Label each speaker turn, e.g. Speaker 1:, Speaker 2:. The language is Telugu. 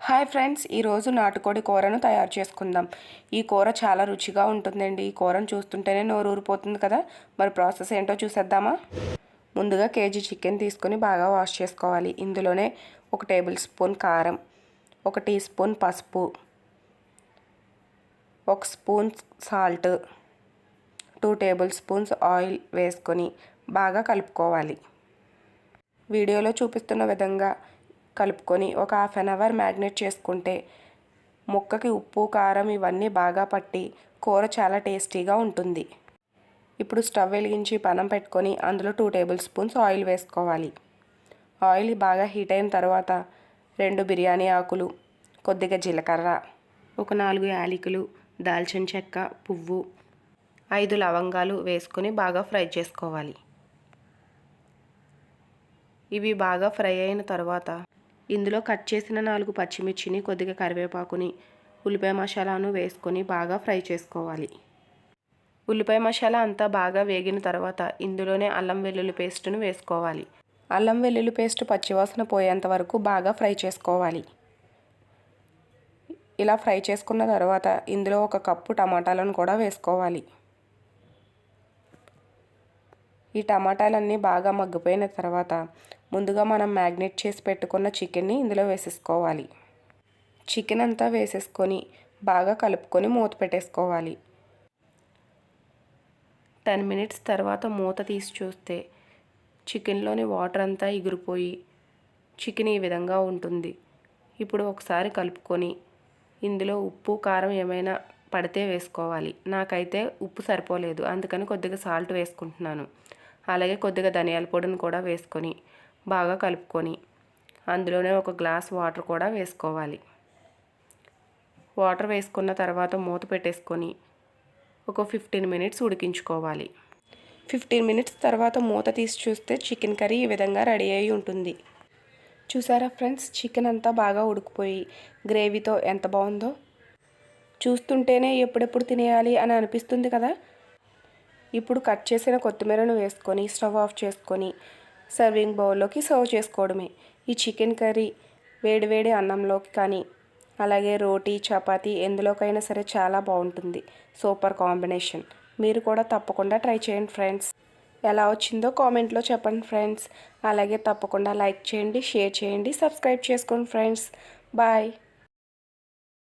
Speaker 1: హాయ్ ఫ్రెండ్స్, ఈరోజు నాటుకోడి కూరను తయారు చేసుకుందాం. ఈ కూర చాలా రుచిగా ఉంటుందండి. ఈ కూరను చూస్తుంటేనే నోరు ఊరిపోతుంది కదా. మరి ప్రాసెస్ ఏంటో చూసేద్దామా. ముందుగా కేజీ చికెన్ తీసుకొని బాగా వాష్ చేసుకోవాలి. ఇందులోనే 1 టేబుల్ స్పూన్ కారం, 1 టీ స్పూన్ పసుపు, 1 spoon salt, 2 table spoons oil వేసుకొని బాగా కలుపుకోవాలి. వీడియోలో చూపిస్తున్న విధంగా కలుపుకొని ఒక హాఫ్ అన్ అవర్ మ్యాగ్నేట్ చేసుకుంటే ముక్కకి ఉప్పు కారం ఇవన్నీ బాగా పట్టి కూర చాలా టేస్టీగా ఉంటుంది. ఇప్పుడు స్టవ్ వెలిగించి పెనం పెట్టుకొని అందులో 2 టేబుల్ స్పూన్స్ ఆయిల్ వేసుకోవాలి. ఆయిల్ బాగా హీట్ అయిన తర్వాత 2 బిర్యానీ ఆకులు, కొద్దిగా జీలకర్ర, ఒక 4 యాలకులు, దాల్చిన చెక్క, పువ్వు, 5 లవంగాలు వేసుకొని బాగా ఫ్రై చేసుకోవాలి. ఇవి బాగా ఫ్రై అయిన తర్వాత ఇందులో కట్ చేసిన 4 పచ్చిమిర్చిని, కొద్దిగా కరివేపాకుని, ఉల్లిపాయ మసాలాను వేసుకొని బాగా ఫ్రై చేసుకోవాలి. ఉల్లిపాయ మసాలా అంతా బాగా వేగిన తర్వాత ఇందులోనే అల్లం వెల్లుల్లి పేస్టును వేసుకోవాలి. అల్లం వెల్లుల్లి పేస్ట్ పచ్చివాసన పోయేంత వరకు బాగా ఫ్రై చేసుకోవాలి. ఇలా ఫ్రై చేసుకున్న తర్వాత ఇందులో 1 కప్పు టమాటాలను కూడా వేసుకోవాలి. ఈ టమాటాలన్నీ బాగా మగ్గిపోయిన తర్వాత ముందుగా మనం మ్యాగ్నేట్ చేసి పెట్టుకున్న చికెన్ని ఇందులో వేసేసుకోవాలి. చికెన్ అంతా వేసేసుకొని బాగా కలుపుకొని మూత పెట్టేసుకోవాలి. 10 మినిట్స్ తర్వాత మూత తీసి చూస్తే చికెన్లోని వాటర్ అంతా ఎగిరిపోయి చికెన్ ఈ విధంగా ఉంటుంది. ఇప్పుడు ఒకసారి కలుపుకొని ఇందులో ఉప్పు కారం ఏమైనా పడితే వేసుకోవాలి. నాకైతే ఉప్పు సరిపోలేదు, అందుకని కొద్దిగా సాల్ట్ వేసుకుంటున్నాను. అలాగే కొద్దిగా ధనియాల పొడిని కూడా వేసుకొని బాగా కలుపుకొని అందులోనే 1 గ్లాస్ వాటర్ కూడా వేసుకోవాలి. వాటర్ వేసుకున్న తర్వాత మూత పెట్టేసుకొని ఒక 15 మినిట్స్ ఉడికించుకోవాలి. 15 మినిట్స్ తర్వాత మూత తీసి చూస్తే చికెన్ కర్రీ ఈ విధంగా రెడీ అయి ఉంటుంది. చూసారా ఫ్రెండ్స్, చికెన్ అంతా బాగా ఉడికిపోయి గ్రేవీతో ఎంత బాగుందో. చూస్తుంటేనే ఎప్పుడెప్పుడు తినేయాలి అని అనిపిస్తుంది కదా. ఇప్పుడు కట్ చేసిన కొత్తిమీరను వేసుకొని స్టవ్ ఆఫ్ చేసుకొని సర్వింగ్ బౌల్లోకి సర్వ్ చేసుకోవడమే. ఈ చికెన్ కర్రీ వేడివేడి అన్నంలోకి కానీ అలాగే రోటీ, చపాతీ ఎందులోకైనా సరే చాలా బాగుంటుంది. Super combination. మీరు కూడా తప్పకుండా ట్రై చేయండి ఫ్రెండ్స్. ఎలా వచ్చిందో కామెంట్లో చెప్పండి ఫ్రెండ్స్. అలాగే తప్పకుండా లైక్ చేయండి, షేర్ చేయండి, సబ్స్క్రైబ్ చేసుకోండి ఫ్రెండ్స్. బాయ్.